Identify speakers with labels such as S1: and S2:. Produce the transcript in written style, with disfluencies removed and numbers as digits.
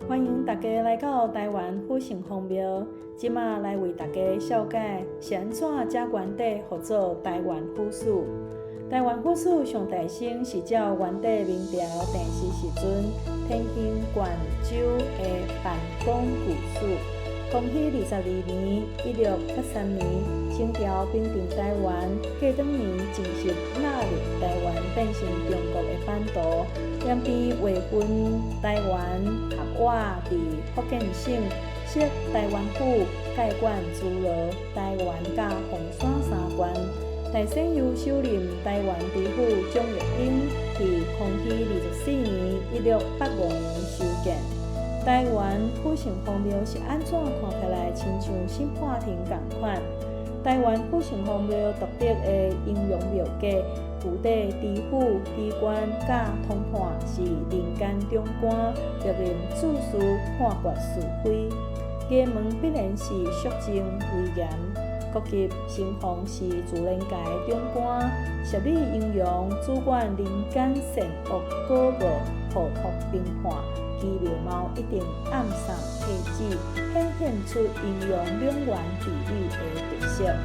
S1: 欢迎大家来到台湾府城隍庙，即马来为大家绍解是安怎食原底号做台湾府史。台湾府史上大成是照原底明朝定时时阵天兴冠州的办公故事。康熙22年1683年，清朝平定台湾，过当年正式纳入台湾，变成中国的版图。两边划分台湾合划伫福建省，设台湾府，介管诸罗、台湾甲凤山三县。大省由首任台湾知府蒋月英伫康熙24年1685年修建。台湾府城隍庙是安怎看起来亲像审判庭同款？台湾府城隍庙独特的阴阳庙价，具体知府、知官甲通判是人间中官，若任处事判决是非。衙门必然是肃静威严，各级城隍是自然界的中官，设立阴阳，主管人间善恶果报，互托评判。其面貌一定暗藏气质，显现出阴阳两元对立的特色。